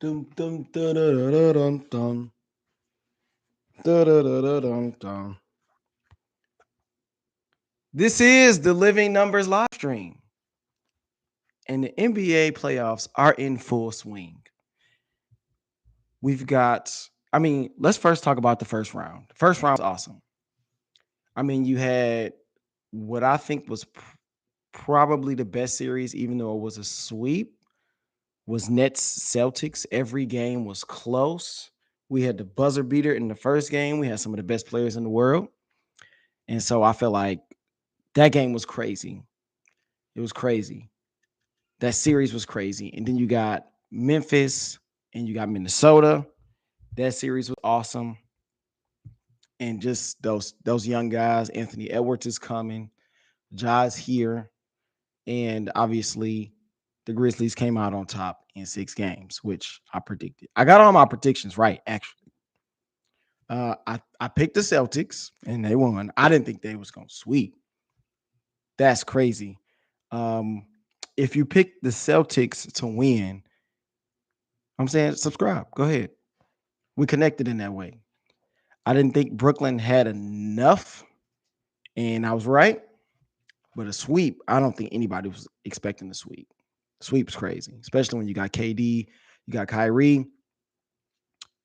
Dum dum da da da da dum dum da da da da dum dum. This is the Living Numbers live stream, and the NBA playoffs are in full swing. We've got, let's first talk about the first round. The first round was awesome. You had what I think was probably the best series, even though it was a sweep, was Nets Celtics. Every game was close. We had the buzzer beater in the first game. We had some of the best players in the world. And so I felt like that game was crazy. It was crazy. That series was crazy. And then you got Memphis and you got Minnesota. That series was awesome. And just those young guys, Anthony Edwards is coming, Ja's here, and obviously the Grizzlies came out on top in 6 games, which I predicted. I got all my predictions right, actually. I picked the Celtics and they won. I didn't think they was gonna sweep. That's crazy. Um, if you pick the Celtics to win, I'm saying subscribe. Go ahead. We connected in that way. I didn't think Brooklyn had enough, and I was right. But a sweep, I don't think anybody was expecting the sweep. Sweep's crazy, especially when you got KD, you got Kyrie.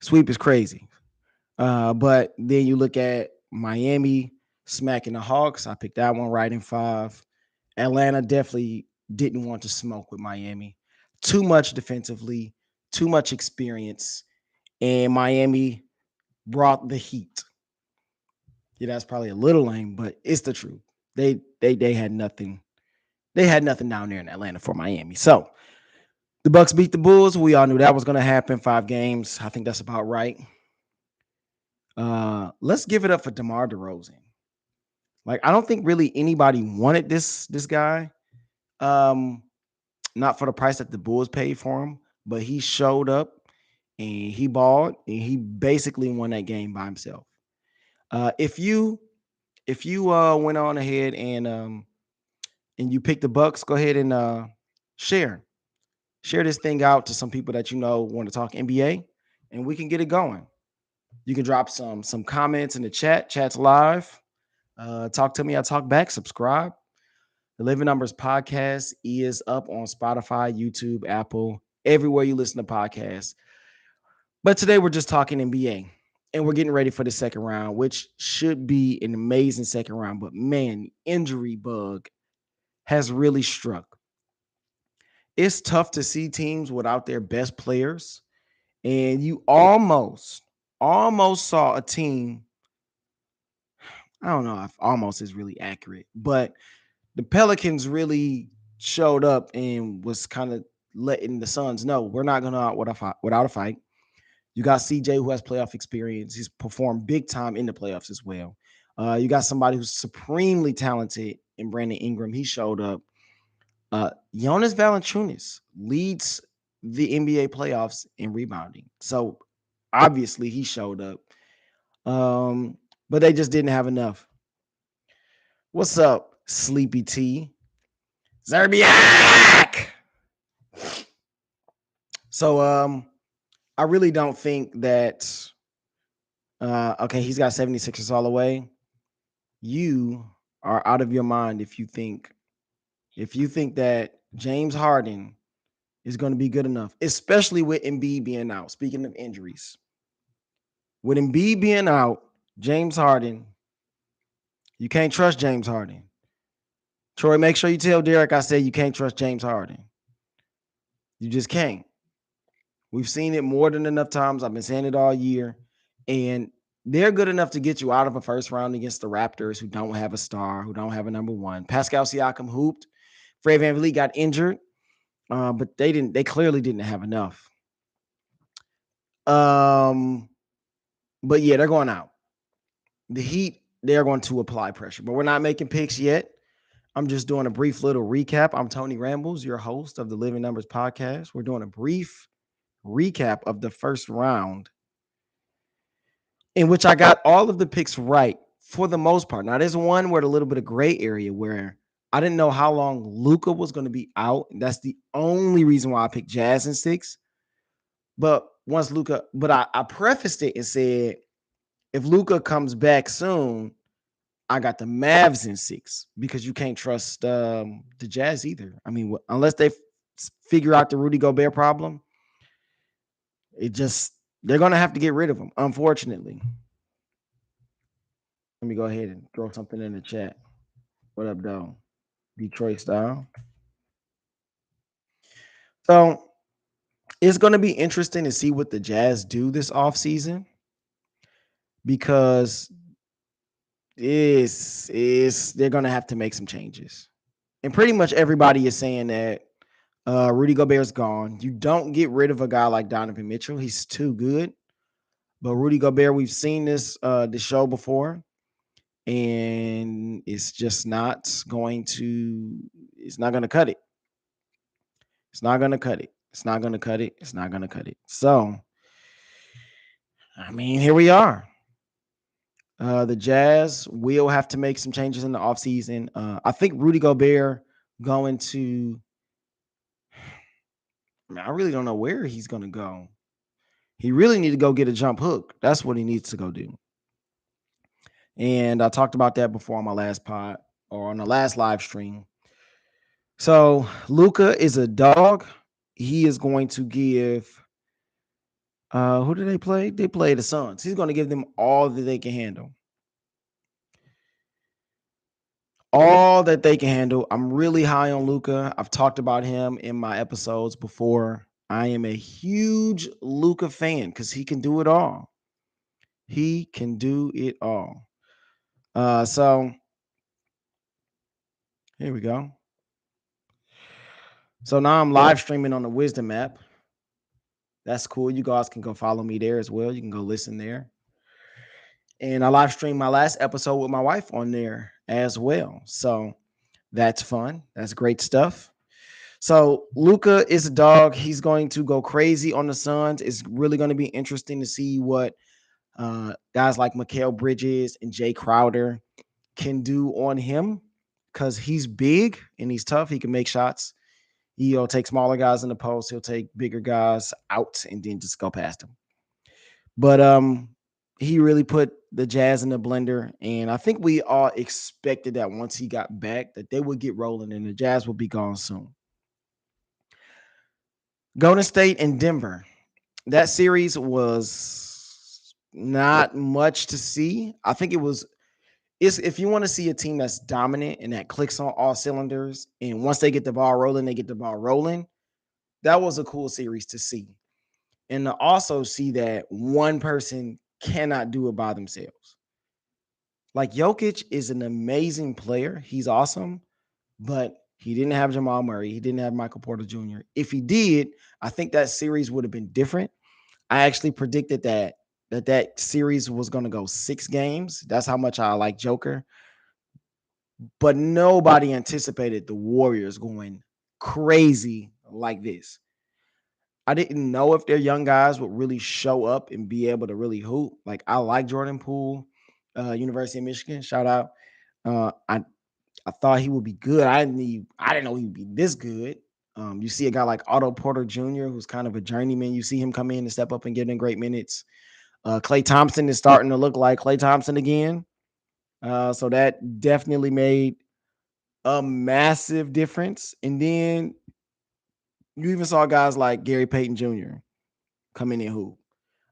Sweep is crazy. But then you look at Miami smacking the Hawks. I picked that one right in 5. Atlanta definitely didn't want to smoke with Miami. Too much defensively, too much experience, and Miami brought the heat. Yeah, that's probably a little lame, but it's the truth. They had nothing. They had nothing down there in Atlanta for Miami. So the Bucks beat the Bulls. We all knew that was going to happen. 5 games. I think that's about right. Let's give it up for DeMar DeRozan. Like, I don't think really anybody wanted this guy. Um, Not for the price that the Bulls paid for him, but he showed up and he balled and he basically won that game by himself. If you went on ahead and you picked the Bucks, go ahead and share share this thing out to some people that you know want to talk NBA, and we can get it going. You can drop some comments in the chat. Chat's live. Talk to me. I talk back. Subscribe. The Living Numbers podcast is up on Spotify, YouTube, Apple, everywhere you listen to podcasts. But today we're just talking NBA, and we're getting ready for the second round, which should be an amazing second round. But man, injury bug has really struck. It's tough to see teams without their best players, and you almost saw a team. I don't know if almost is really accurate, but the Pelicans really showed up and was kind of letting the Suns know we're not going to out without a fight. You got CJ who has playoff experience. He's performed big time in the playoffs as well. You got somebody who's supremely talented in Brandon Ingram. He showed up. Jonas Valanciunas leads the NBA playoffs in rebounding. So obviously he showed up. But they just didn't have enough. What's up, Sleepy T? Zerbiak! So I really don't think that okay, he's got 76ers all the way. You are out of your mind if you think that James Harden is going to be good enough, especially with Embiid being out. Speaking of injuries, with Embiid being out, James Harden, you can't trust James Harden. Troy, make sure you tell Derek I said you can't trust James Harden. You just can't. We've seen it more than enough times. I've been saying it all year. And they're good enough to get you out of a first round against the Raptors, who don't have a star, who don't have a number one. Pascal Siakam hooped. Fred VanVleet got injured, but they clearly didn't have enough. But yeah, they're going out. The Heat, they're going to apply pressure, but we're not making picks yet. I'm just doing a brief little recap. I'm Tony Rambles, your host of the Living Numbers podcast. We're doing a brief recap of the first round, in which I got all of the picks right for the most part. Now, there's one where a little bit of gray area where I didn't know how long Luka was going to be out. That's the only reason why I picked Jazz in 6. But once Luka, but I prefaced it and said, if Luka comes back soon, I got the Mavs in 6 because you can't trust the Jazz either. I mean, unless they figure out the Rudy Gobert problem, it just they're gonna have to get rid of him. Unfortunately, let me go ahead and throw something in the chat. What up, though? Detroit style. So it's gonna be interesting to see what the Jazz do this offseason because is they're gonna have to make some changes. And pretty much everybody is saying that Rudy Gobert's gone. You don't get rid of a guy like Donovan Mitchell. He's too good. But Rudy Gobert, we've seen this show before, and it's just not going to. It's not going to cut it. It's not going to cut it. It's not going to cut it. It's not going to cut it. So, I mean, here we are. The Jazz will have to make some changes in the offseason. I think Rudy Gobert going to. I really don't know where he's going to go. He really need to go get a jump hook. That's what he needs to go do. And I talked about that before on my last pod or on the last live stream. So Luka is a dog. He is going to give who did they play? They play the Suns. He's going to give them all that they can handle. All that they can handle. I'm really high on Luka. I've talked about him in my episodes before. I am a huge Luka fan because he can do it all. He can do it all. So here we go. So now I'm live streaming on the Wisdom app. That's cool. You guys can go follow me there as well. You can go listen there. And I live streamed my last episode with my wife on there as well. So that's fun. That's great stuff. So Luka is a dog. He's going to go crazy on the Suns. It's really going to be interesting to see what guys like Mikal Bridges and Jay Crowder can do on him because he's big and he's tough. He can make shots. He'll take smaller guys in the post. He'll take bigger guys out and then just go past them. But he really put the Jazz in the blender. And I think we all expected that once he got back, that they would get rolling and the Jazz would be gone soon. Golden State and Denver. That series was not much to see. I think it's if you want to see a team that's dominant and that clicks on all cylinders, and once they get the ball rolling, they get the ball rolling. That was a cool series to see. And to also see that one person cannot do it by themselves. Like Jokic is an amazing player. He's awesome, but he didn't have Jamal Murray. He didn't have Michael Porter Jr. If he did, I think that series would have been different. I actually predicted that series was going to go 6 games. That's how much I like Joker. But nobody anticipated the Warriors going crazy like this. I didn't know if their young guys would really show up and be able to really hoop. Like I like Jordan Poole, University of Michigan. Shout out. I thought he would be good. I didn't know he would be this good. You see a guy like Otto Porter Jr., who's kind of a journeyman. You see him come in and step up and get in great minutes. Klay Thompson is starting to look like Klay Thompson again. So that definitely made a massive difference. And then you even saw guys like Gary Payton Jr. come in and hoop.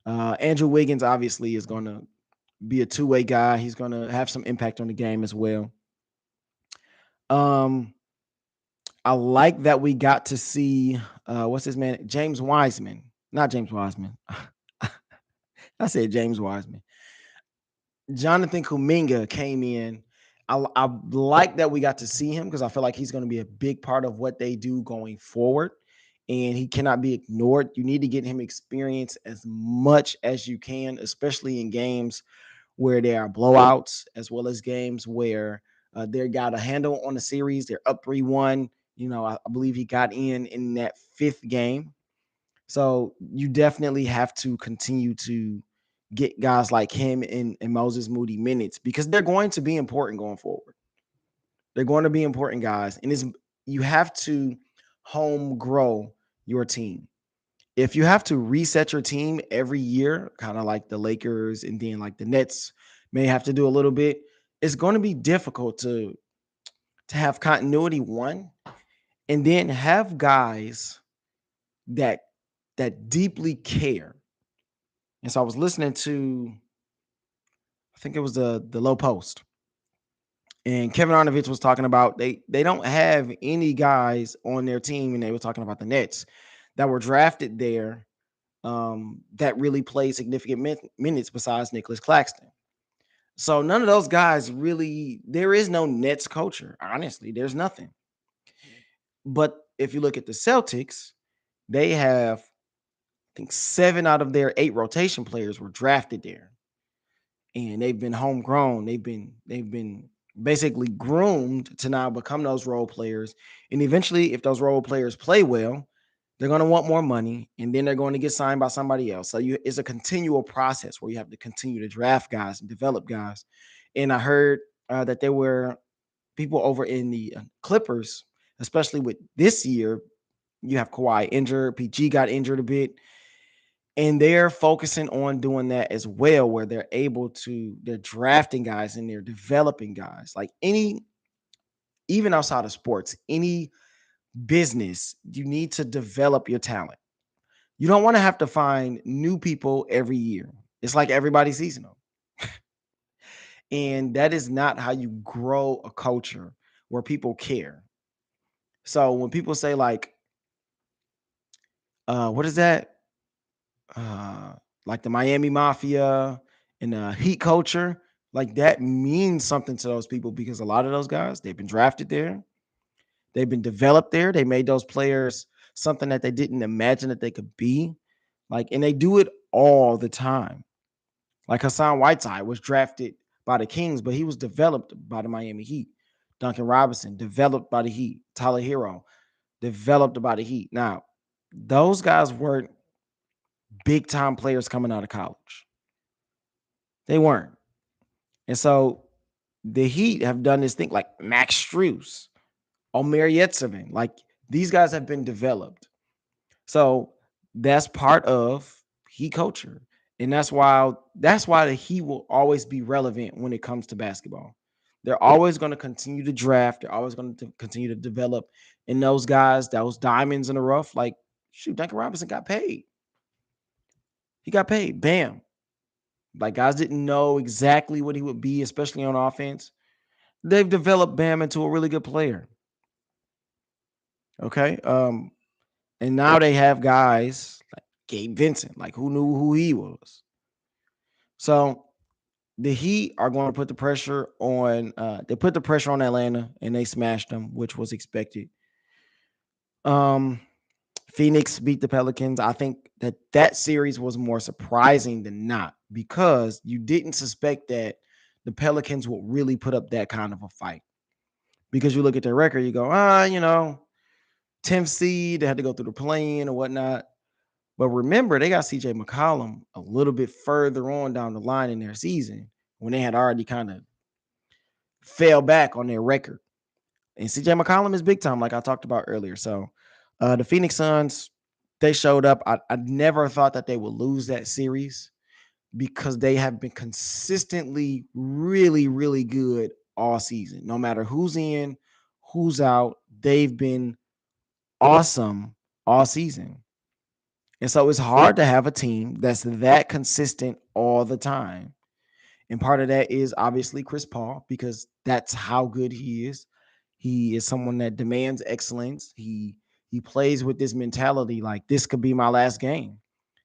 Andrew Wiggins obviously is going to be a two-way guy. He's going to have some impact on the game as well. I like that we got to see what's his man? James Wiseman. Not James Wiseman. I said James Wiseman. Jonathan Kuminga came in. I like that we got to see him because I feel like he's going to be a big part of what they do going forward. And he cannot be ignored. You need to get him experience as much as you can, especially in games where there are blowouts, as well as games where they got a handle on the series. They're up 3-1. I believe he got in that 5th game. So you definitely have to continue to get guys like him and Moses Moody minutes because they're going to be important going forward. They're going to be important guys. And you have to home grow your team. if you have to reset your team every year, kind of like the Lakers and then like the Nets may have to do a little bit, it's going to be difficult to have continuity one, and then have guys that deeply care. And so I was listening to, I think it was the Low Post, and Kevin Arnovich was talking about they don't have any guys on their team, and they were talking about the Nets that were drafted there that really played significant minutes besides Nicholas Claxton. So none of those guys really, there is no Nets culture. Honestly, there's nothing. But if you look at the Celtics, they have, I think, 7 out of their 8 rotation players were drafted there. And they've been homegrown. They've been basically groomed to now become those role players. And eventually, if those role players play well, they're going to want more money, and then they're going to get signed by somebody else. So it's a continual process where you have to continue to draft guys and develop guys. And I heard that there were people over in the Clippers, especially with this year. You have Kawhi injured, PG got injured a bit, and they're focusing on doing that as well, where they're drafting guys and they're developing guys. Like even outside of sports, any business, you need to develop your talent. You don't want to have to find new people every year. It's like everybody's seasonal. And that is not how you grow a culture where people care. So when people say like, what is that? Uh like the Miami Mafia and the Heat culture, like that means something to those people because a lot of those guys, they've been drafted there, they've been developed there, they made those players something that they didn't imagine that they could be. Like, and they do it all the time. Like Hassan Whiteside was drafted by the Kings, but he was developed by the Miami Heat. Duncan Robinson, developed by the Heat. Tyler Hero, developed by the Heat. Now, those guys weren't big time players coming out of college. They weren't. And so the Heat have done this thing like Max Strus, Omer Yetserman. Like these guys have been developed. So that's part of Heat culture. And that's why the Heat will always be relevant when it comes to basketball. They're always going to continue to draft. They're always going to continue to develop. And those guys, those diamonds in the rough, like shoot, Duncan Robinson got paid. He got paid. Bam. Like guys didn't know exactly what he would be, especially on offense. They've developed Bam into a really good player. Okay. And now they have guys like Gabe Vincent. Like who knew who he was? So the Heat are going to put the pressure on. They put the pressure on Atlanta, and they smashed them, which was expected. Um, Phoenix beat the Pelicans. I think that series was more surprising than not because you didn't suspect that the Pelicans would really put up that kind of a fight. Because you look at their record, you go, 10th seed, they had to go through the play-in or whatnot. But remember, they got CJ McCollum a little bit further on down the line in their season when they had already kind of fell back on their record. And CJ McCollum is big time, like I talked about earlier. So the Phoenix Suns, they showed up. I never thought that they would lose that series because they have been consistently really, really good all season. No matter who's in, who's out, they've been awesome all season. And so it's hard to have a team that's that consistent all the time. And part of that is obviously Chris Paul, because that's how good he is. He is someone that demands excellence. He plays with this mentality like this could be my last game.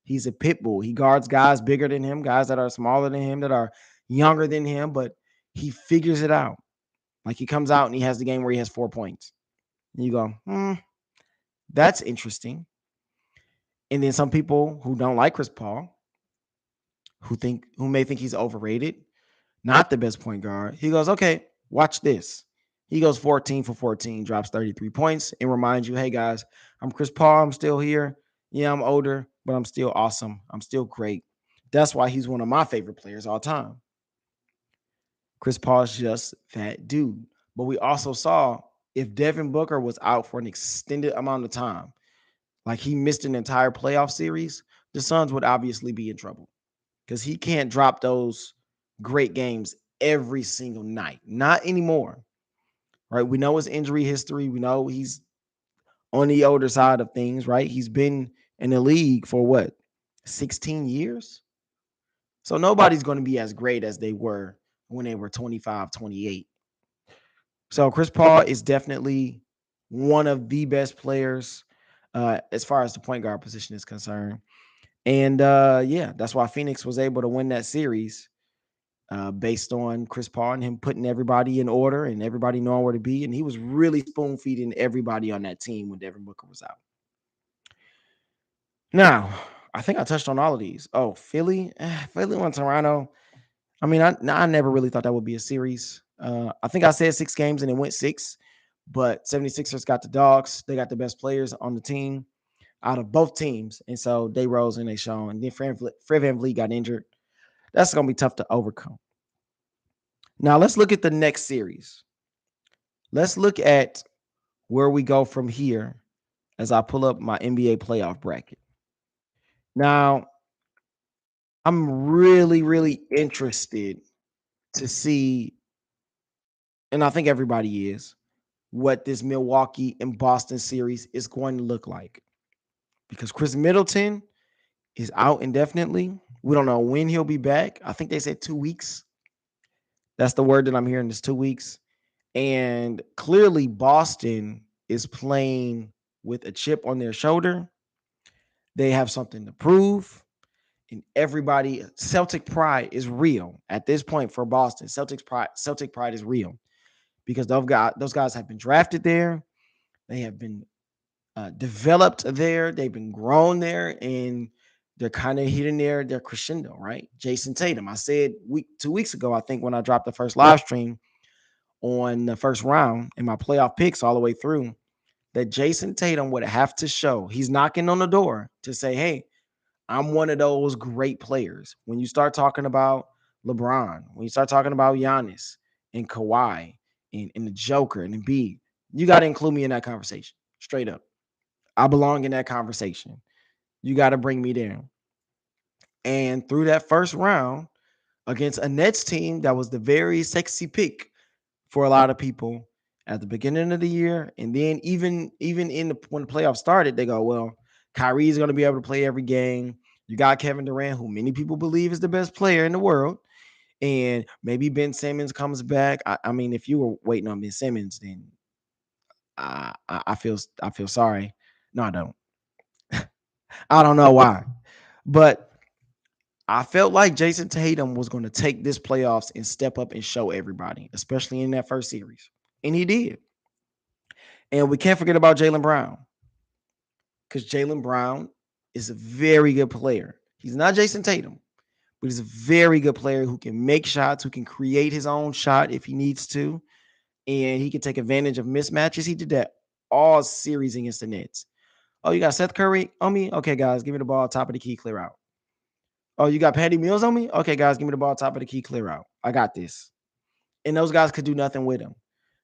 He's a pit bull. He guards guys bigger than him, guys that are smaller than him, that are younger than him, but he figures it out. Like he comes out and he has the game where he has 4 points. And you go, that's interesting. And then some people who don't like Chris Paul, who may think he's overrated, not the best point guard. He goes, okay, watch this. He goes 14 for 14, drops 33 points, and reminds you, hey guys, I'm Chris Paul. I'm still here. Yeah, I'm older, but I'm still awesome. I'm still great. That's why he's one of my favorite players all time. Chris Paul's just that dude. But we also saw if Devin Booker was out for an extended amount of time, like he missed an entire playoff series, the Suns would obviously be in trouble because he can't drop those great games every single night. Not anymore, right? We know his injury history. We know he's on the older side of things, right? He's been in the league for what, 16 years? So nobody's going to be as great as they were when they were 25, 28. So Chris Paul is definitely one of the best players as far as the point guard position is concerned. And yeah, that's why Phoenix was able to win that series based on Chris Paul and him putting everybody in order and everybody knowing where to be. And he was really spoon feeding everybody on that team when Devin Booker was out. Now, I think I touched on all of these. Oh, Philly, Philly won Toronto. I mean, I never really thought that would be a series. I think I said 6 games and it went 6, but 76ers got the dogs. They got the best players on the team out of both teams. And so they rose and they shone. And then Fred VanVleet got injured. That's going to be tough to overcome. Now, let's look at the next series. Let's look at where we go from here as I pull up my NBA playoff bracket. Now, I'm really, really interested to see, and I think everybody is, what this Milwaukee and Boston series is going to look like. Because Chris Middleton is out indefinitely. We don't know when he'll be back. I think they said 2 weeks. That's the word that I'm hearing is 2 weeks. And clearly Boston is playing with a chip on their shoulder. They have something to prove. And everybody, Celtic pride is real at this point for Boston. Celtic pride is real because those guys have been drafted there. They have been developed there. They've been grown there, and they're kind of hitting their crescendo, right? Jason Tatum. I said 2 weeks ago, I think when I dropped the first live stream on the first round in my playoff picks all the way through, that Jason Tatum would have to show he's knocking on the door to say, hey, I'm one of those great players. When you start talking about LeBron, when you start talking about Giannis and Kawhi and the Joker and Embiid, you got to include me in that conversation. Straight up. I belong in that conversation. You got to bring me there. And through that first round against a Nets team that was the very sexy pick for a lot of people at the beginning of the year, and then even when the playoffs started, they go, well, Kyrie is going to be able to play every game. You got Kevin Durant, who many people believe is the best player in the world, and maybe Ben Simmons comes back. I mean, if you were waiting on Ben Simmons, then I feel sorry. No, I don't. I don't know why, but I felt like Jason Tatum was going to take this playoffs and step up and show everybody, especially in that first series, and he did. And we can't forget about Jaylen Brown because Jaylen Brown is a very good player. He's not Jason Tatum, but he's a very good player who can make shots, who can create his own shot if he needs to, and he can take advantage of mismatches. He did that all series against the Nets. Oh, you got Seth Curry on me? Okay, guys, give me the ball, top of the key, clear out. Oh, you got Patty Mills on me? Okay, guys, give me the ball, top of the key, clear out. I got this. And those guys could do nothing with him.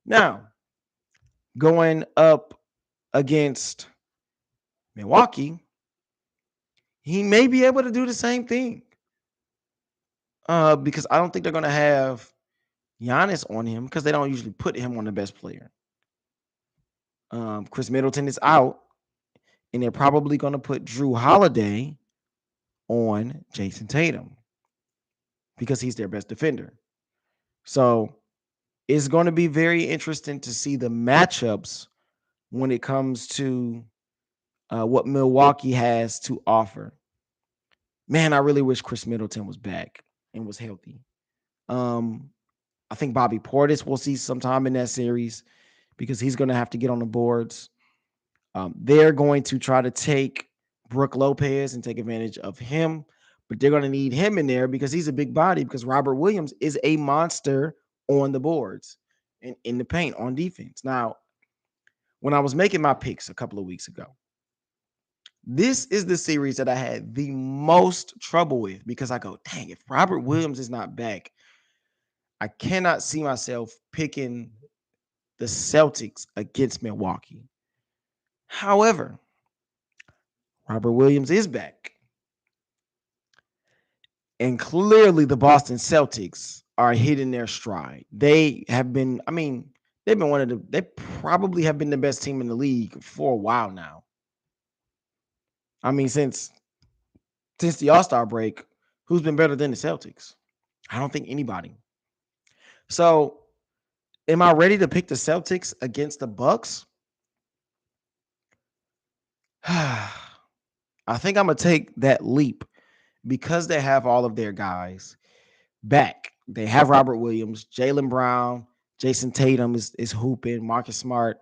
Now, going up against Milwaukee, he may be able to do the same thing. Because I don't think they're going to have Giannis on him because they don't usually put him on the best player. Chris Middleton is out, and they're probably going to put Drew Holiday on Jason Tatum because he's their best defender. So it's going to be very interesting to see the matchups when it comes to what Milwaukee has to offer. Man, I really wish Chris Middleton was back and was healthy. Um, I think Bobby Portis will see sometime in that series because he's going to have to get on the boards. They're going to try to take Brook Lopez and take advantage of him, but they're going to need him in there because he's a big body because Robert Williams is a monster on the boards and in the paint on defense. Now, when I was making my picks a couple of weeks ago, this is the series that I had the most trouble with because I go, dang, if Robert Williams is not back, I cannot see myself picking the Celtics against Milwaukee. However, Robert Williams is back. And clearly the Boston Celtics are hitting their stride. They have been, I mean, they've been they probably have been the best team in the league for a while now. I mean, since the All-Star break, who's been better than the Celtics? I don't think anybody. So, am I ready to pick the Celtics against the Bucks? I think I'm gonna take that leap because they have all of their guys back. They have Robert Williams, Jaylen Brown, Jason Tatum is hooping, Marcus Smart,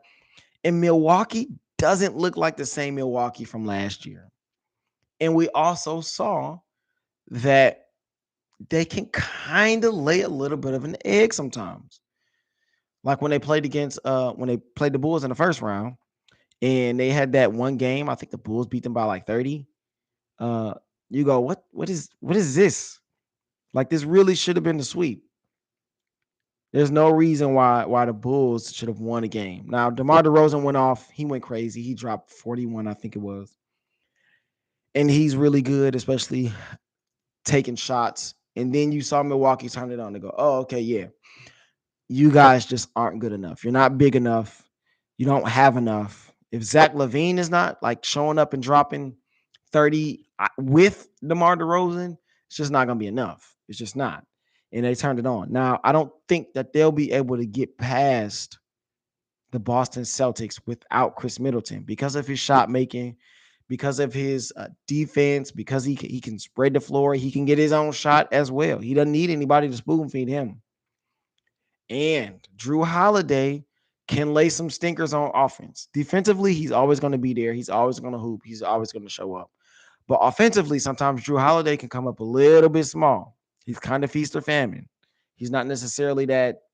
and Milwaukee doesn't look like the same Milwaukee from last year. And we also saw that they can kind of lay a little bit of an egg sometimes. Like when they played the Bulls in the first round, and they had that one game. I think the Bulls beat them by like 30. Uh, you go, what is this? Like this really should have been the sweep. There's no reason why the Bulls should have won a game. Now, DeMar DeRozan went off. He went crazy. He dropped 41, I think it was. And he's really good, especially taking shots. And then you saw Milwaukee turn it on and go, oh, okay, yeah. You guys just aren't good enough. You're not big enough. You don't have enough. If Zach LaVine is not like showing up and dropping 30 with DeMar DeRozan, it's just not going to be enough. It's just not. And they turned it on. Now, I don't think that they'll be able to get past the Boston Celtics without Chris Middleton because of his shot making, because of his defense, because he can spread the floor. He can get his own shot as well. He doesn't need anybody to spoon feed him. And Drew Holiday can lay some stinkers on offense. Defensively, he's always going to be there. He's always going to hoop. He's always going to show up. But offensively, sometimes Drew Holiday can come up a little bit small. He's kind of feast or famine. He's not necessarily that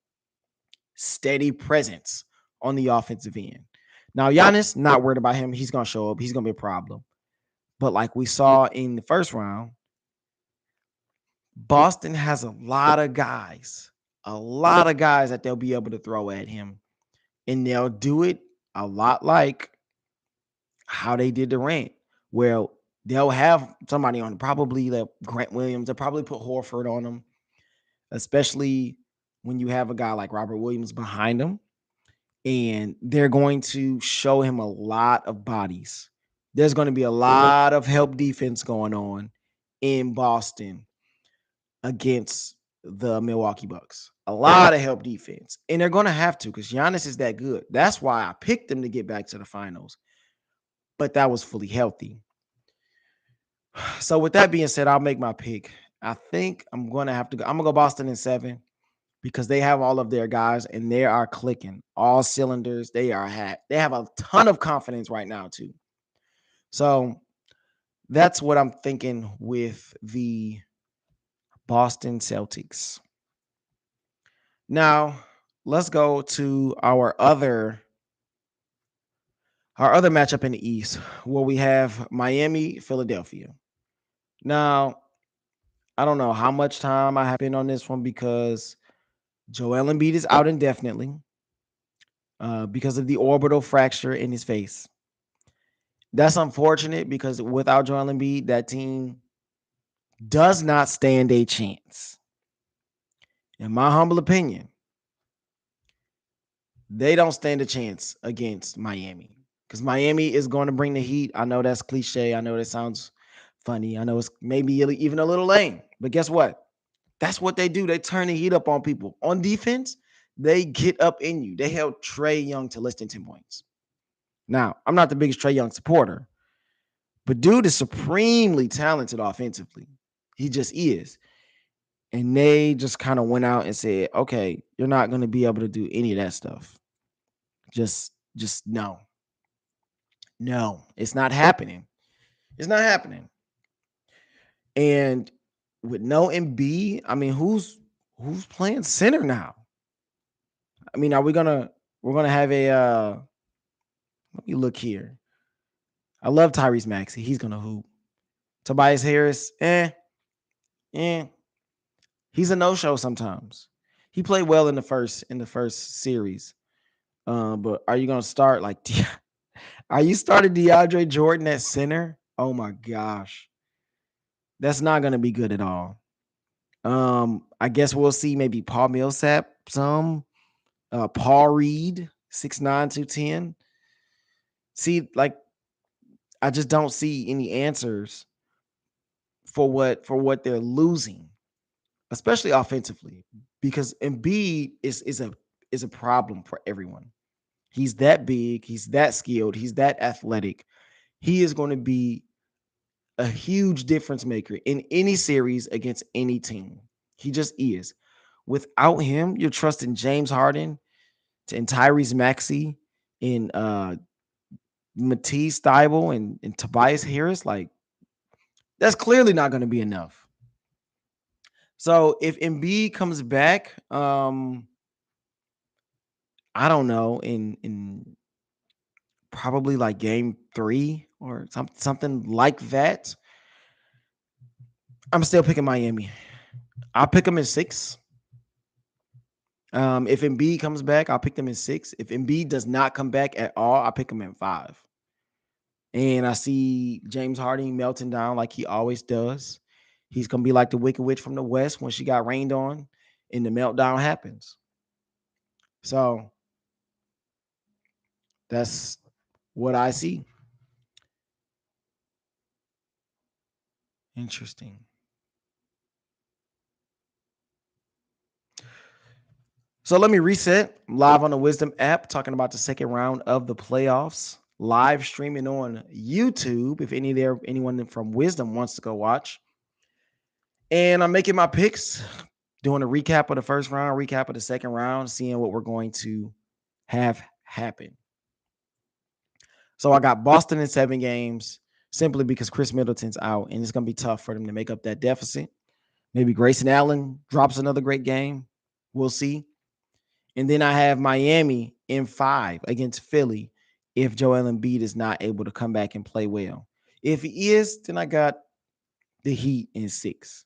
steady presence on the offensive end. Now, Giannis, not worried about him. He's going to show up. He's going to be a problem. But like we saw in the first round, Boston has a lot of guys that they'll be able to throw at him. And they'll do it a lot like how they did Durant, where they'll have somebody on, probably the Grant Williams. They'll probably put Horford on them, especially when you have a guy like Robert Williams behind him. And they're going to show him a lot of bodies. There's going to be a lot of help defense going on in Boston against the Milwaukee Bucks. A lot of help defense. And they're going to have to because Giannis is that good. That's why I picked them to get back to the finals. But that was fully healthy. So with that being said, I'll make my pick. I think I'm going to go Boston in 7 because they have all of their guys and they are clicking all cylinders. They have a ton of confidence right now too. So that's what I'm thinking with the Boston Celtics. Now, let's go to our other matchup in the East where we have Miami, Philadelphia. Now, I don't know how much time I have been on this one because Joel Embiid is out indefinitely because of the orbital fracture in his face. That's unfortunate because without Joel Embiid, that team does not stand a chance. In my humble opinion, they don't stand a chance against Miami because Miami is going to bring the heat. I know that's cliche. I know that sounds funny. I know it's maybe even a little lame, but guess what? That's what they do. They turn the heat up on people. On defense, they get up in you. They held Trae Young to less than 10 points. Now, I'm not the biggest Trae Young supporter, but dude is supremely talented offensively. He just is. And they just kind of went out and said, okay, you're not going to be able to do any of that stuff. Just no. No, it's not happening. It's not happening. And with no Embiid, I mean, who's playing center now? I mean, we're gonna have a let me look here. I love Tyrese Maxey. He's gonna hoop. Tobias Harris, he's a no-show sometimes. He played well in the first series. But are you gonna start like are you starting DeAndre Jordan at center Oh my gosh. That's not gonna be good at all. I guess we'll see maybe Paul Millsap, some Paul Reed, 6'9", 210. See, like I just don't see any answers for what they're losing, especially offensively, because Embiid is a problem for everyone. He's that big, he's that skilled, he's that athletic. He is going to be a huge difference maker in any series against any team. He just is. Without him, you're trusting James Harden and Tyrese Maxey and Matisse Thybulle and Tobias Harris. Like, that's clearly not going to be enough. So if Embiid comes back, I don't know, in probably like game 3 or something like that, I'm still picking Miami. I'll pick them in 6. If Embiid comes back, I'll pick them in 6. If Embiid does not come back at all, I'll pick him in 5. And I see James Harden melting down like he always does. He's gonna be like the Wicked Witch from the West when she got rained on, and the meltdown happens. So that's what I see. Interesting. So let me reset. I'm live on the Wisdom app, talking about the second round of the playoffs. Live streaming on YouTube. If anyone from Wisdom wants to go watch, and I'm making my picks, doing a recap of the first round, recap of the second round, seeing what we're going to have happen. So I got Boston in 7 games, simply because Chris Middleton's out, and it's going to be tough for them to make up that deficit. Maybe Grayson Allen drops another great game. We'll see. And then I have Miami in 5 against Philly if Joel Embiid is not able to come back and play well. If he is, then I got the Heat in 6.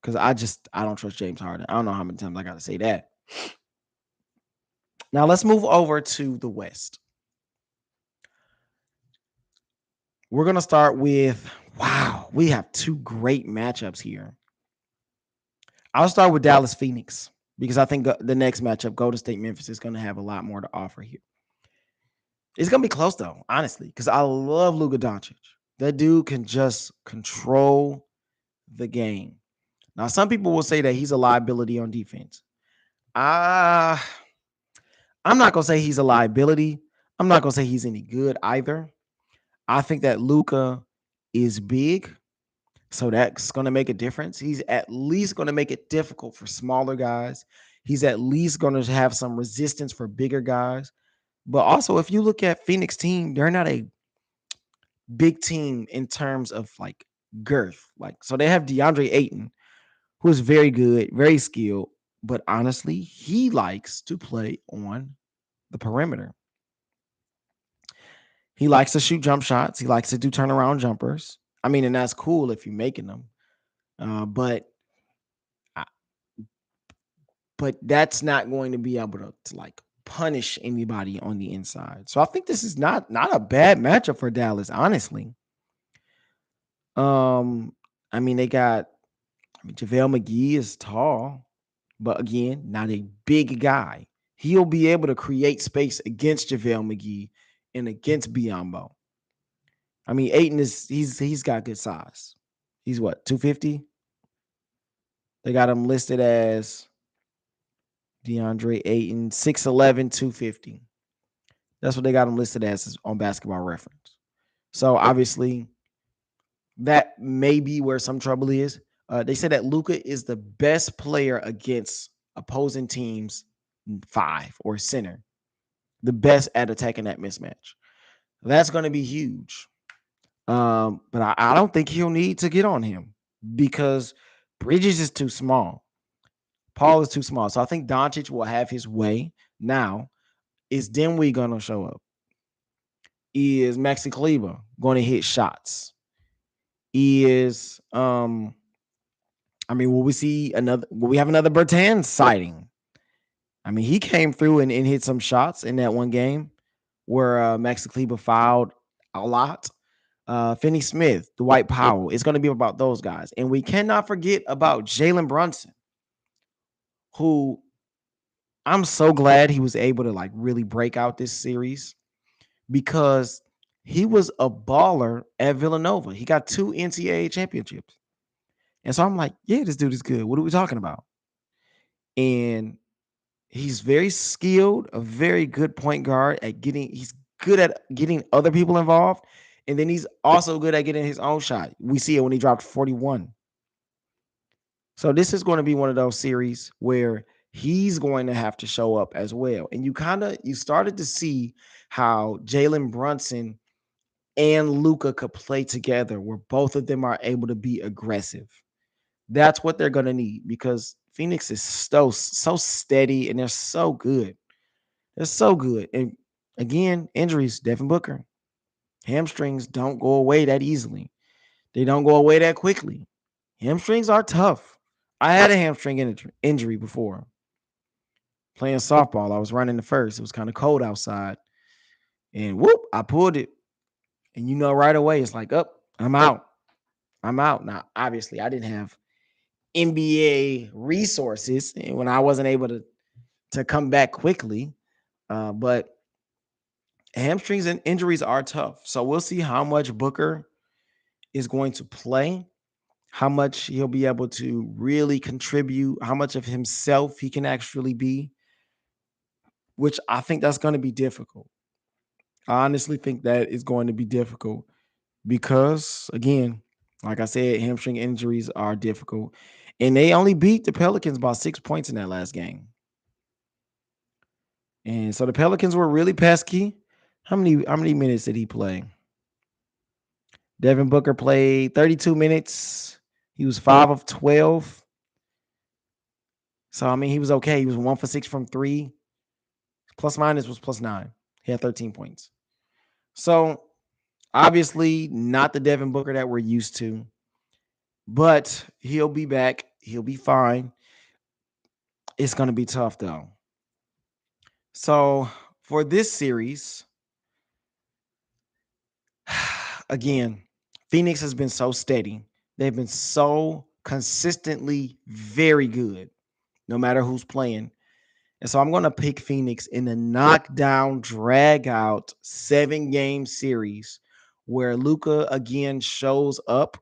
Because I don't trust James Harden. I don't know how many times I got to say that. Now let's move over to the West. We're going to start with, wow, we have 2 great matchups here. I'll start with Dallas Phoenix because I think the next matchup, Golden State Memphis, is going to have a lot more to offer here. It's going to be close, though, honestly, because I love Luka Doncic. That dude can just control the game. Now, some people will say that he's a liability on defense. I'm not going to say he's a liability. I'm not going to say he's any good either. I think that Luka is big, so that's going to make a difference. He's at least going to make it difficult for smaller guys. He's at least going to have some resistance for bigger guys. But also, if you look at Phoenix team, they're not a big team in terms of like girth. Like, so they have DeAndre Ayton, who is very good, very skilled, but honestly, he likes to play on the perimeter. He likes to shoot jump shots. He likes to do turnaround jumpers. I mean, and that's cool if you're making them. But that's not going to be able to like punish anybody on the inside. So I think this is not a bad matchup for Dallas, honestly. Um, I mean, JaVale McGee is tall, but again, not a big guy. He'll be able to create space against JaVale McGee and against Biyombo. I mean, Aiton he's got good size. He's what, 250? They got him listed as DeAndre Ayton, 6'11", 250. That's what they got him listed as on Basketball Reference. So obviously, that may be where some trouble is. They said that Luka is the best player against opposing teams 5 or center, the best at attacking that mismatch. That's going to be huge. But I don't think he'll need to get on him because Bridges is too small. Paul is too small. So I think Doncic will have his way. Now, is Dinwiddie going to show up? Is Maxi Kleber going to hit shots? Is I mean, will we have another Bertans sighting? I mean, he came through and hit some shots in that one game where Maxi Kleber fouled a lot. Finney Smith, Dwight Powell. It's going to be about those guys. And we cannot forget about Jalen Brunson, who I'm so glad he was able to like really break out this series because he was a baller at Villanova. He got 2 NCAA championships. And so I'm like, yeah, this dude is good. What are we talking about? And he's very skilled, a very good point guard at he's good at getting other people involved. And then he's also good at getting his own shot. We see it when he dropped 41. So this is going to be one of those series where he's going to have to show up as well. And you started to see how Jalen Brunson and Luka could play together where both of them are able to be aggressive. That's what they're going to need because Phoenix is so steady and they're so good. They're so good. And again, injuries, Devin Booker. Hamstrings don't go away that easily. They don't go away that quickly. Hamstrings are tough. I had a hamstring injury before. Playing softball, I was running the first. It was kind of cold outside. And whoop, I pulled it. And right away, it's like, up, I'm out. I'm out. Now, obviously, I didn't have NBA resources when I wasn't able to come back quickly. But hamstrings and injuries are tough. So we'll see how much Booker is going to play, how much he'll be able to really contribute, how much of himself he can actually be, which I think that's going to be difficult. I honestly think that is going to be difficult because, again, like I said, hamstring injuries are difficult. And they only beat the Pelicans by 6 points in that last game. And so the Pelicans were really pesky. How many minutes did he play? Devin Booker played 32 minutes. He was 5 of 12. So I mean, he was okay. He was 1 for 6 from 3. Plus minus was +9. He had 13 points. So obviously not the Devin Booker that we're used to. But he'll be back. He'll be fine. It's going to be tough though. So for this series, again, Phoenix has been so steady. They've been so consistently very good, no matter who's playing. And so I'm going to pick Phoenix in the knockdown, drag out 7-game series where Luka again shows up,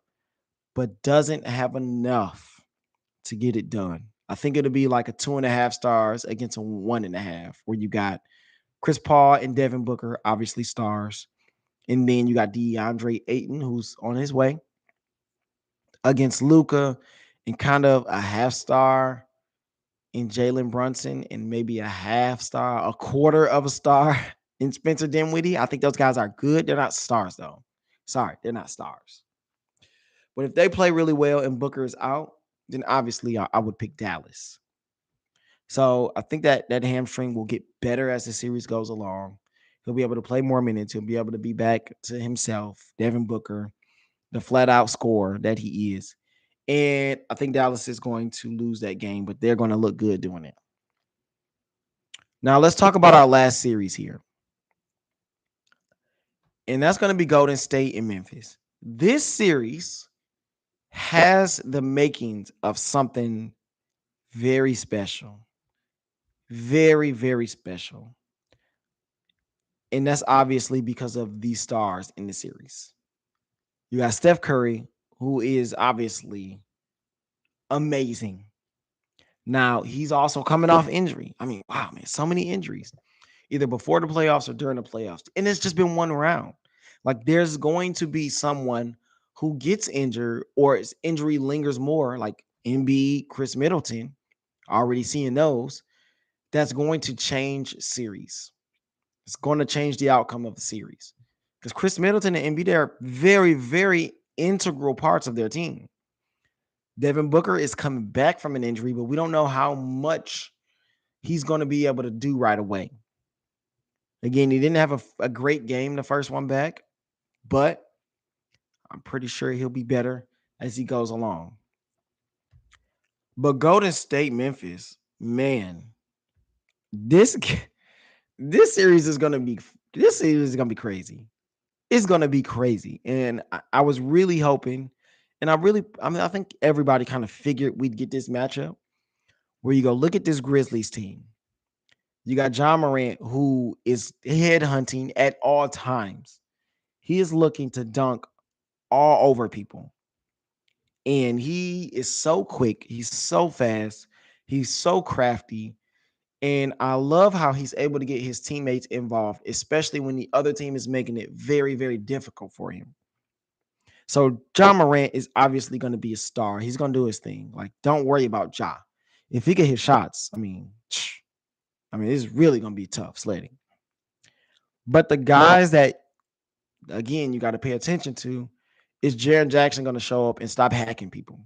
but doesn't have enough to get it done. I think it'll be like a 2.5 stars against a 1.5, where you got Chris Paul and Devin Booker, obviously stars. And then you got DeAndre Ayton, who's on his way, against Luka, and kind of a half star in Jalen Brunson, and maybe a half star, a quarter of a star in Spencer Dinwiddie. I think those guys are good. They're not stars, though. Sorry, they're not stars. But if they play really well and Booker is out, then obviously I would pick Dallas. So I think that hamstring will get better as the series goes along. He'll be able to play more minutes. He'll be able to be back to himself, Devin Booker, the flat out scorer that he is. And I think Dallas is going to lose that game, but they're going to look good doing it. Now let's talk about our last series here. And that's going to be Golden State and Memphis. This series has the makings of something very special. Very, very special. And that's obviously because of these stars in the series. You got Steph Curry, who is obviously amazing. Now, he's also coming off injury. I mean, wow, man, so many injuries, either before the playoffs or during the playoffs. And it's just been one round. Like, there's going to be someone who gets injured or his injury lingers more, like Embiid, Chris Middleton, already seeing those. That's going to change series. It's going to change the outcome of the series because Chris Middleton and Embiid are very, very integral parts of their team. Devin Booker is coming back from an injury, but we don't know how much he's going to be able to do right away. Again, he didn't have a great game the first one back, but I'm pretty sure he'll be better as he goes along. But Golden State, Memphis, man, this this series is gonna be crazy. It's gonna be crazy. And I was really hoping, and I think everybody kind of figured we'd get this matchup where you go look at this Grizzlies team. You got John Morant, who is head hunting at all times. He is looking to dunk all over people. And he is so quick. He's so fast. He's so crafty. And I love how he's able to get his teammates involved, especially when the other team is making it very, very difficult for him. So John Morant is obviously going to be a star. He's going to do his thing. Like, don't worry about Ja. If he can hit shots, I mean, it's really going to be tough sledding. But the guys that, again, you got to pay attention to is Jaren Jackson going to show up and stop hacking people?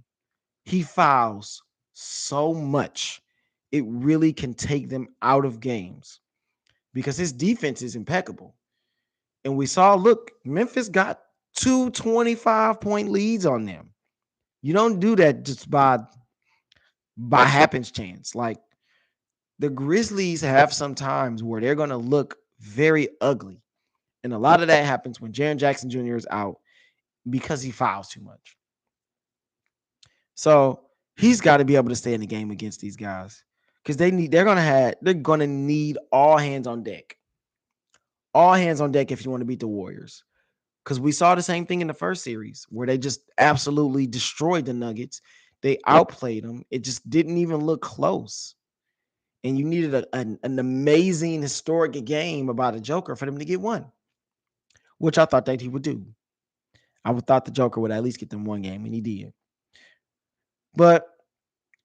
He fouls so much. It really can take them out of games because his defense is impeccable. And we saw, look, Memphis got 2 25-point leads on them. You don't do that just by happenstance. Like, the Grizzlies have some times where they're going to look very ugly. And a lot of that happens when Jaren Jackson Jr. is out because he fouls too much. So he's got to be able to stay in the game against these guys because they're gonna need all hands on deck. All hands on deck if you want to beat the Warriors. Because we saw the same thing in the first series where they just absolutely destroyed the Nuggets. They outplayed them. It just didn't even look close. And you needed an amazing historic game about a Joker for them to get one, which I thought that he would do. I would thought the Joker would at least get them one game, and he did. But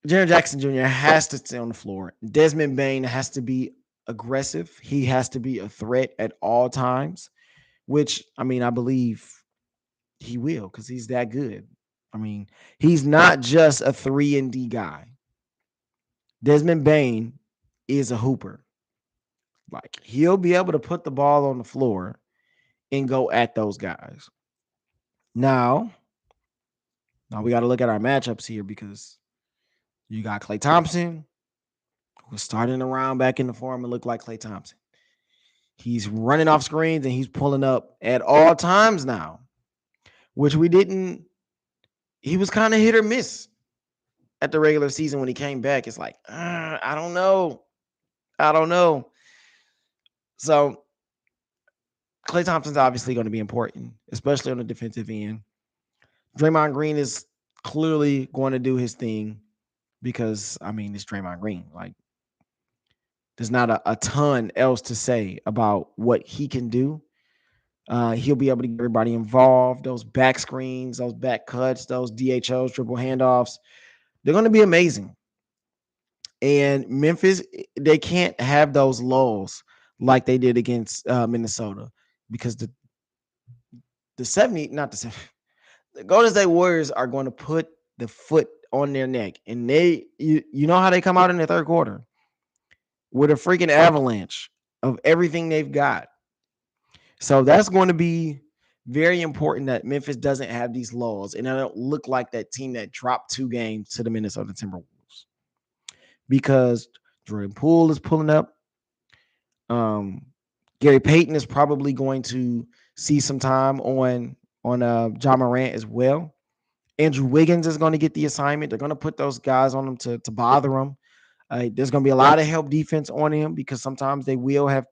Jaren Jackson Jr. has to stay on the floor. Desmond Bane has to be aggressive. He has to be a threat at all times, which, I mean, I believe he will because he's that good. I mean, he's not just a 3-and-D guy. Desmond Bane is a hooper. Like, he'll be able to put the ball on the floor and go at those guys. Now we got to look at our matchups here because you got Klay Thompson, who's starting around back in the form and look like Klay Thompson. He's running off screens and he's pulling up at all times now, which we didn't. He was kind of hit or miss at the regular season when he came back. It's like, I don't know. So Klay Thompson's obviously going to be important, especially on the defensive end. Draymond Green is clearly going to do his thing because, I mean, it's Draymond Green. Like, there's not a ton else to say about what he can do. He'll be able to get everybody involved. Those back screens, those back cuts, those DHOs, triple handoffs, they're going to be amazing. And Memphis, they can't have those lulls like they did against Minnesota because the 70, not the 70, the Golden State Warriors are going to put the foot on their neck. And you know how they come out in the third quarter with a freaking avalanche of everything they've got. So that's going to be very important that Memphis doesn't have these lulls and they don't look like that team that dropped 2 games to the Minnesota Timberwolves because Jordan Poole is pulling up. Gary Payton is probably going to see some time on John Morant as well. Andrew Wiggins is going to get the assignment. They're going to put those guys on him to bother him. There's going to be a lot of help defense on him because sometimes they will have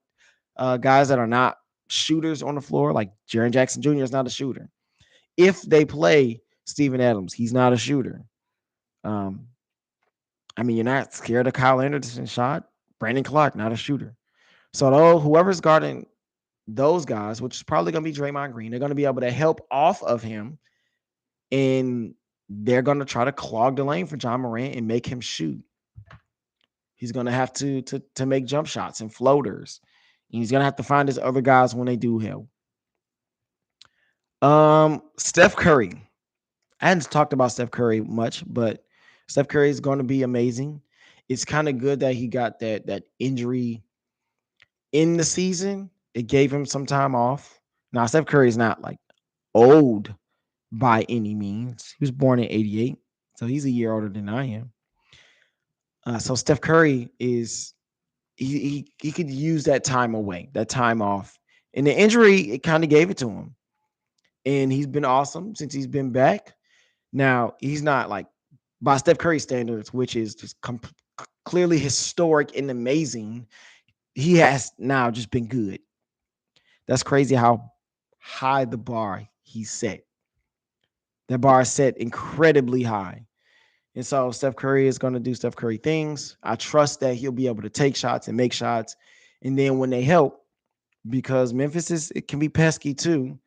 guys that are not shooters on the floor, like Jaren Jackson Jr. is not a shooter. If they play Steven Adams, he's not a shooter. I mean, you're not scared of Kyle Anderson's shot. Brandon Clark, not a shooter. So whoever's guarding those guys, which is probably going to be Draymond Green, they're going to be able to help off of him, and they're going to try to clog the lane for John Morant and make him shoot. He's going to have to make jump shots and floaters. And he's going to have to find his other guys when they do help. Steph Curry. I hadn't talked about Steph Curry much, but Steph Curry is going to be amazing. It's kind of good that he got that injury in the season. It gave him some time off. Now, Steph Curry is not like old by any means. He was born in 88, so he's a year older than I am. So Steph Curry is he could use that time away, that time off. And the injury, it kind of gave it to him. and he's been awesome since he's been back. Now, he's not like by Steph Curry standards, which is just clearly historic and amazing. He has now just been good. That's crazy how high the bar he set. That bar is set incredibly high. And so Steph Curry is going to do Steph Curry things. I trust that he'll be able to take shots and make shots. And then when they help, because Memphis it can be pesky too.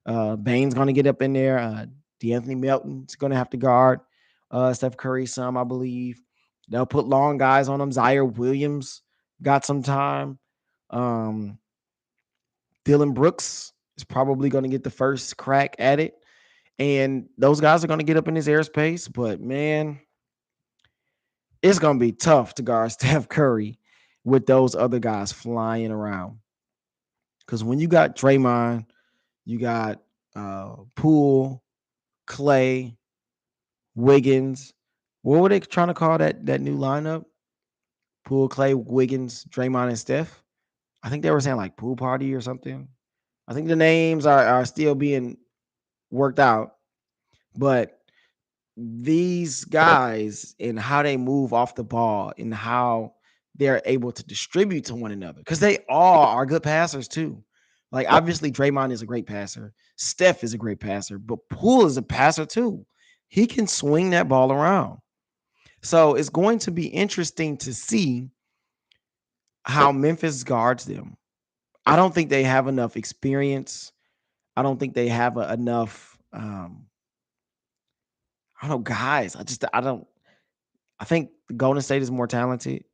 Bane's going to get up in there. DeAnthony Melton's going to have to guard Steph Curry some, I believe. They'll put long guys on him. Zaire Williams got some time. Um, Dylan Brooks is probably going to get the first crack at it. And those guys are going to get up in his airspace. But, man, it's going to be tough to guard Steph Curry with those other guys flying around. Because when you got Draymond, you got Poole, Clay, Wiggins. What were they trying to call that new lineup? Poole, Clay, Wiggins, Draymond, and Steph. I think they were saying like pool party or something. I think the names are still being worked out, but these guys and how they move off the ball and how they're able to distribute to one another, because they all are good passers too. Like obviously Draymond is a great passer, Steph is a great passer, but Poole is a passer too. He can swing that ball around. So it's going to be interesting to see how Memphis guards them. I don't think they have enough experience. I don't think they have enough I don't know, guys. I don't. I think Golden State is more talented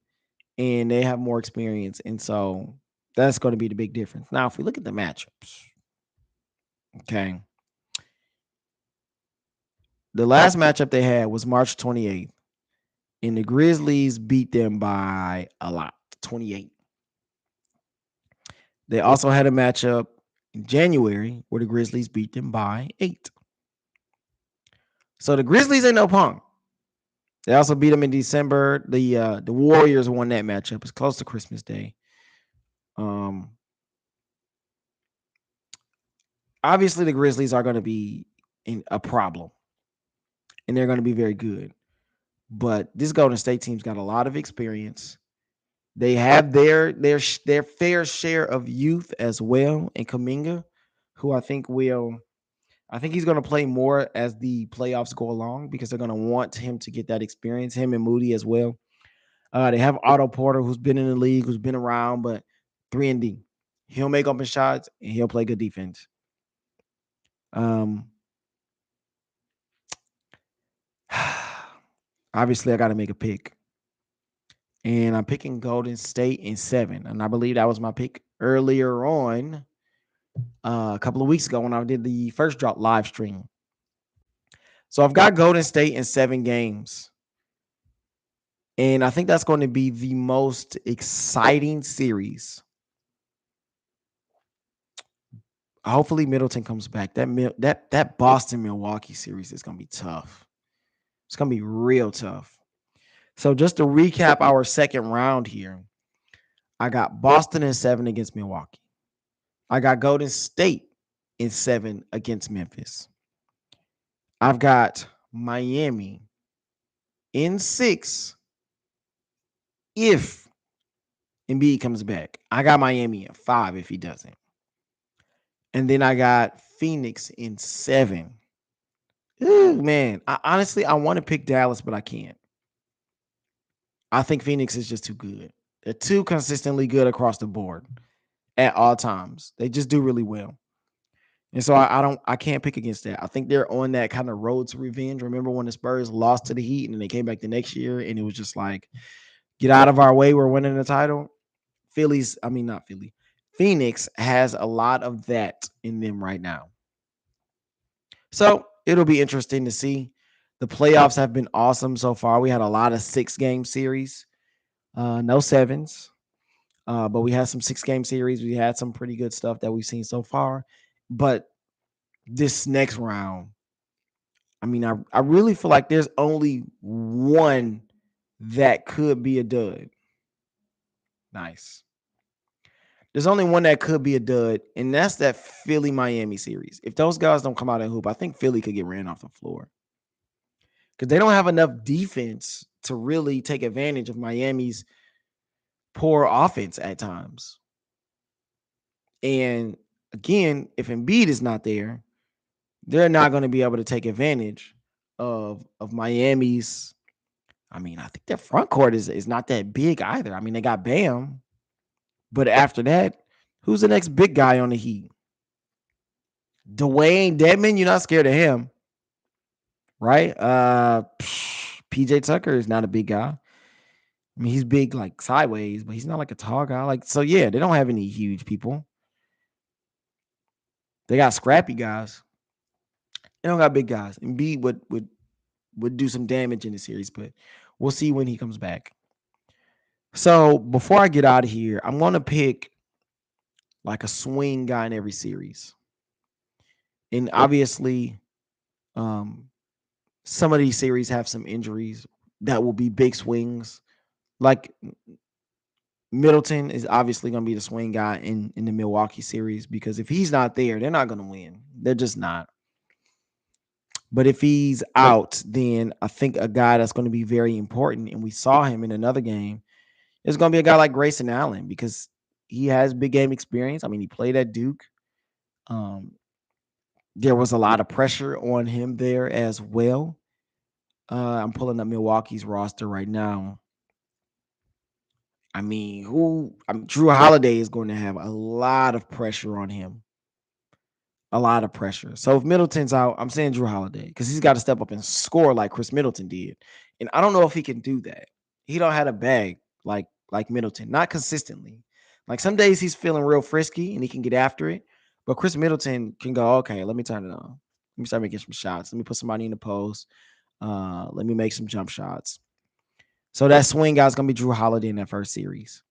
and they have more experience, and so that's going to be the big difference. Now, if we look at the matchups, okay, the last matchup they had was March 28th, and the Grizzlies beat them by a lot, 28. They also had a matchup in January where the Grizzlies beat them by 8. So the Grizzlies ain't no punk. They also beat them in December. The Warriors won that matchup. It's close to Christmas Day. Um, Obviously the Grizzlies are going to be a problem, and they're going to be very good. But this Golden State team's got a lot of experience. They have their fair share of youth as well, and Kuminga, who I think he's going to play more as the playoffs go along because they're going to want him to get that experience. Him and Moody as well. They have Otto Porter, who's been in the league, who's been around, but 3-and-D. He'll make open shots and he'll play good defense. Um, Obviously, I got to make a pick. And I'm picking Golden State in 7. And I believe that was my pick earlier on a couple of weeks ago when I did the first drop live stream. So I've got Golden State in 7 games. And I think that's going to be the most exciting series. Hopefully Middleton comes back. That Boston Milwaukee series is going to be tough. It's going to be real tough. So just to recap our second round here, I got Boston in 7 against Milwaukee. I got Golden State in 7 against Memphis. I've got Miami in 6 if Embiid comes back. I got Miami in 5 if he doesn't. And then I got Phoenix in 7. Ooh, man, I want to pick Dallas, but I can't. I think Phoenix is just too good. They're too consistently good across the board at all times. They just do really well. And so I can't pick against that. I think they're on that kind of road to revenge. Remember when the Spurs lost to the Heat and they came back the next year and it was just like, get out of our way, we're winning the title. Not Philly. Phoenix has a lot of that in them right now. So it'll be interesting to see. The playoffs have been awesome so far. We had a lot of 6-game series, no 7s. But we had some 6-game series. We had some pretty good stuff that we've seen so far. But this next round, I really feel like there's only one that could be a dud. Nice. There's only one that could be a dud, and that's that Philly Miami series. If those guys don't come out and hoop, I think Philly could get ran off the floor because they don't have enough defense to really take advantage of Miami's poor offense at times. And again, if Embiid is not there, they're not going to be able to take advantage of Miami's. I mean, I think their front court is not that big either. I mean, they got Bam, but after that, who's the next big guy on the Heat? Dwayne Dedman, you're not scared of him, right? PJ Tucker is not a big guy. I mean, he's big like sideways, but he's not like a tall guy. Like, so yeah, they don't have any huge people. They got scrappy guys. They don't got big guys. Embiid would do some damage in the series, but we'll see when he comes back. So before I get out of here, I'm gonna pick like a swing guy in every series. And obviously, um, some of these series have some injuries that will be big swings. Like Middleton is obviously going to be the swing guy in the Milwaukee series because if he's not there, they're not going to win. They're just not. But if he's out, then I think a guy that's going to be very important, and we saw him in another game, is going to be a guy like Grayson Allen because he has big game experience. I mean, he played at Duke. Um, there was a lot of pressure on him there as well. I'm pulling up Milwaukee's roster right now. I mean, Drew Holiday is going to have a lot of pressure on him. A lot of pressure. So if Middleton's out, I'm saying Drew Holiday because he's got to step up and score like Chris Middleton did. And I don't know if he can do that. He don't have a bag like Middleton, not consistently. Like some days he's feeling real frisky and he can get after it. But Chris Middleton can go, okay, let me turn it on. Let me start making some shots. Let me put somebody in the post. Let me make some jump shots. So that swing guy is going to be Drew Holiday in that first series.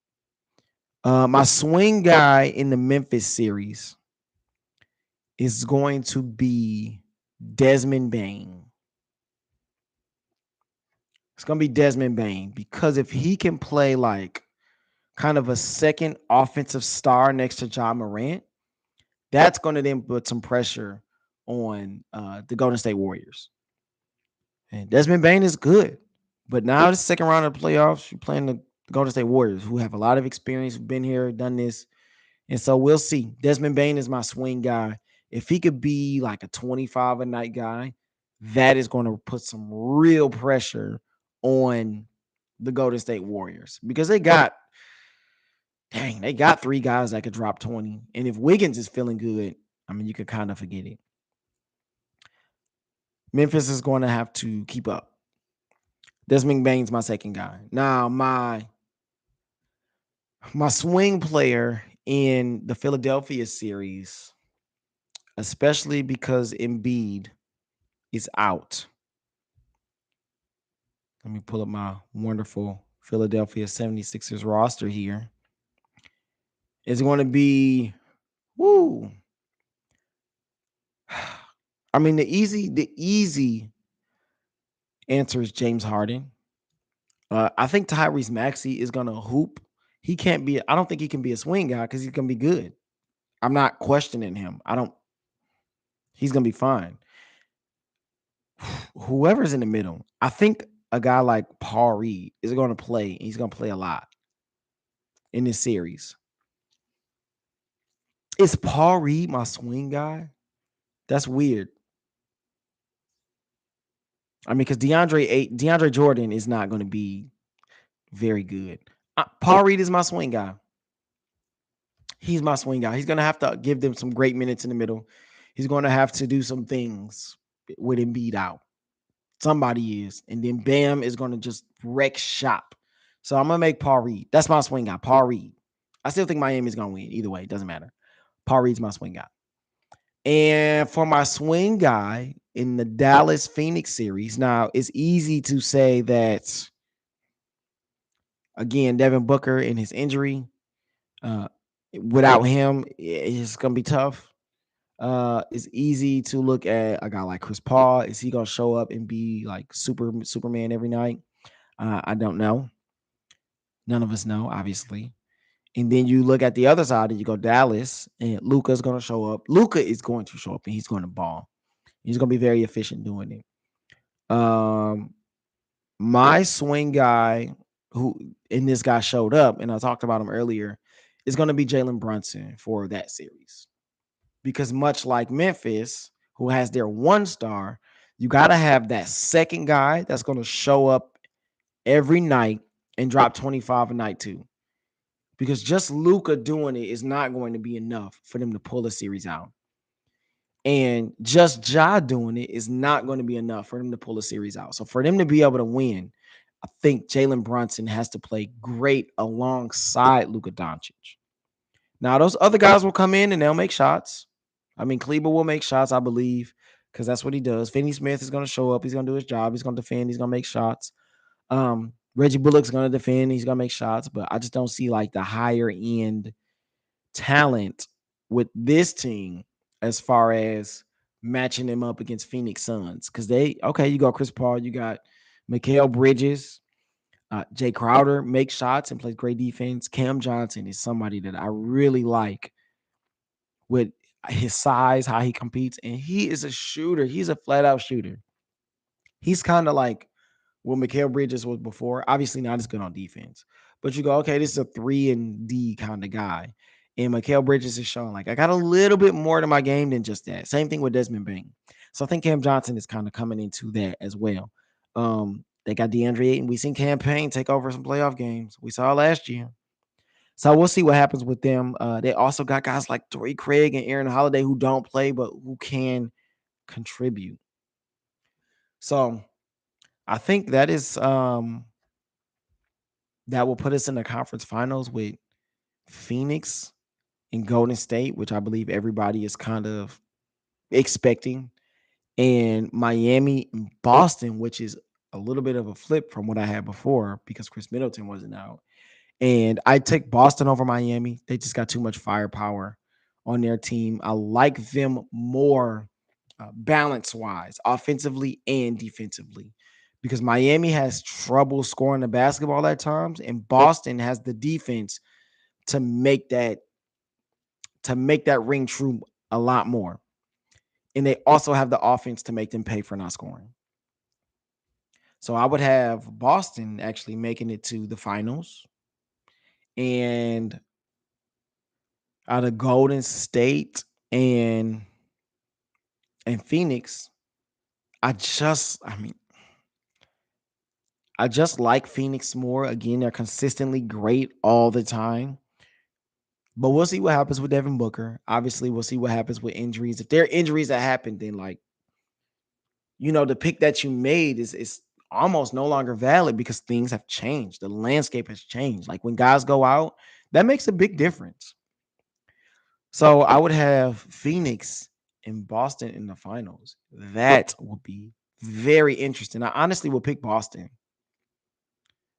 My swing guy in the Memphis series is going to be Desmond Bane. It's going to be Desmond Bane because if he can play like kind of a second offensive star next to John Morant, that's going to then put some pressure on the Golden State Warriors. And Desmond Bane is good. But now the second round of the playoffs, you're playing the Golden State Warriors, who have a lot of experience, who've been here, done this. And so we'll see. Desmond Bane is my swing guy. If he could be like a 25 a night guy, that is going to put some real pressure on the Golden State Warriors because they got three guys that could drop 20. And if Wiggins is feeling good, I mean, you could kind of forget it. Memphis is going to have to keep up. Desmond Bane's my second guy. Now, my swing player in the Philadelphia series, especially because Embiid is out. Let me pull up my wonderful Philadelphia 76ers roster here. It's going to be, woo. I mean, the easy answer is James Harden. I think Tyrese Maxey is going to hoop. He can't be, I don't think he can be a swing guy because he's going to be good. I'm not questioning him. He's going to be fine. Whoever's in the middle, I think a guy like Paul Reed is going to play. He's going to play a lot in this series. Is Paul Reed my swing guy? That's weird. I mean, because DeAndre Jordan is not going to be very good. Paul Reed is my swing guy. He's my swing guy. He's going to have to give them some great minutes in the middle. He's going to have to do some things with Embiid out. Somebody is. And then Bam is going to just wreck shop. So I'm going to make Paul Reed. That's my swing guy, Paul Reed. I still think Miami's going to win. Either way, it doesn't matter. Paul Reed's my swing guy. And for my swing guy in the Dallas Phoenix series, now it's easy to say that, again, Devin Booker and his injury, without him, it's going to be tough. It's easy to look at a guy like Chris Paul. Is he going to show up and be like Superman every night? I don't know. None of us know, obviously. And then you look at the other side and you go Dallas, and Luka's going to show up. Luka is going to show up and he's going to ball. He's going to be very efficient doing it. My swing guy, who and this guy showed up, and I talked about him earlier, is going to be Jalen Brunson for that series. Because much like Memphis, who has their one star, you got to have that second guy that's going to show up every night and drop 25 a night too. Because just Luka doing it is not going to be enough for them to pull a series out. And just Ja doing it is not going to be enough for them to pull a series out. So for them to be able to win, I think Jalen Brunson has to play great alongside Luka Doncic. Now, those other guys will come in and they'll make shots. I mean, Kleber will make shots, I believe, because that's what he does. Finney Smith is going to show up. He's going to do his job. He's going to defend. He's going to make shots. Reggie Bullock's going to defend. He's going to make shots. But I just don't see like the higher end talent with this team as far as matching them up against Phoenix Suns. Because you got Chris Paul, you got Mikal Bridges, Jay Crowder makes shots and plays great defense. Cam Johnson is somebody that I really like with his size, how he competes, and he is a shooter. He's a flat out shooter. He's kind of like what Mikal Bridges was before. Obviously, not as good on defense, but you go, okay, this is a 3-and-D kind of guy. And Mikal Bridges is showing like I got a little bit more to my game than just that. Same thing with Desmond Bain. So I think Cam Johnson is kind of coming into that as well. They got DeAndre Ayton. We seen Cam Payne take over some playoff games. We saw last year. So we'll see what happens with them. They also got guys like Torrey Craig and Aaron Holiday who don't play, but who can contribute. So I think that is that will put us in the conference finals with Phoenix and Golden State, which I believe everybody is kind of expecting, and Miami and Boston, which is a little bit of a flip from what I had before because Chris Middleton wasn't out. And I take Boston over Miami. They just got too much firepower on their team. I like them more balance wise, offensively and defensively, because Miami has trouble scoring the basketball at times, and Boston has the defense to make that ring true a lot more. And they also have the offense to make them pay for not scoring. So I would have Boston actually making it to the finals, and out of Golden State and Phoenix, I just like Phoenix more. Again, they're consistently great all the time. But we'll see what happens with Devin Booker. Obviously, we'll see what happens with injuries. If there are injuries that happen, then the pick that you made is almost no longer valid because things have changed. The landscape has changed. Like when guys go out, that makes a big difference. So I would have Phoenix and Boston in the finals. That would be very interesting. I honestly would pick Boston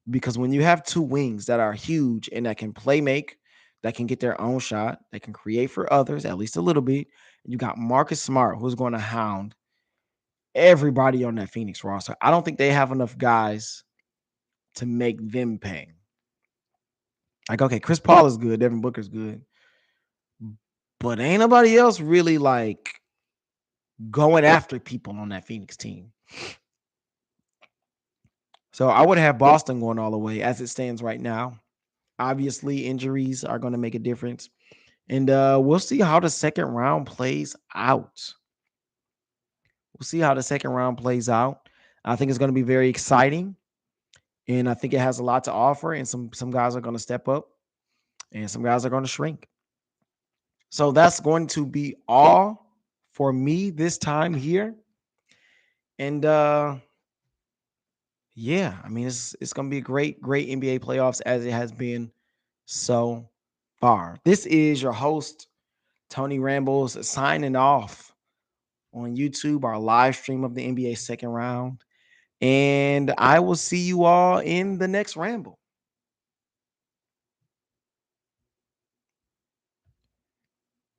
because when you have two wings that are huge and that can play make, that can get their own shot, that can create for others at least a little bit, and you got Marcus Smart who's going to hound everybody on that Phoenix roster. I don't think they have enough guys to make them pay. Like, okay, Chris Paul is good, Devin Booker's good, but ain't nobody else really like going after people on that Phoenix team. So I would have Boston going all the way as it stands right now. Obviously, injuries are going to make a difference. And we'll see how the second round plays out. We'll see how the second round plays out. I think it's going to be very exciting. And I think it has a lot to offer. And some guys are going to step up and some guys are going to shrink. So that's going to be all for me this time here. And yeah, I mean it's gonna be a great NBA playoffs as it has been so far. This is your host, Tony Rambles, signing off on YouTube, our live stream of the NBA second round. And I will see you all in the next ramble.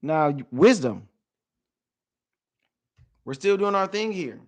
Now, wisdom. We're still doing our thing here.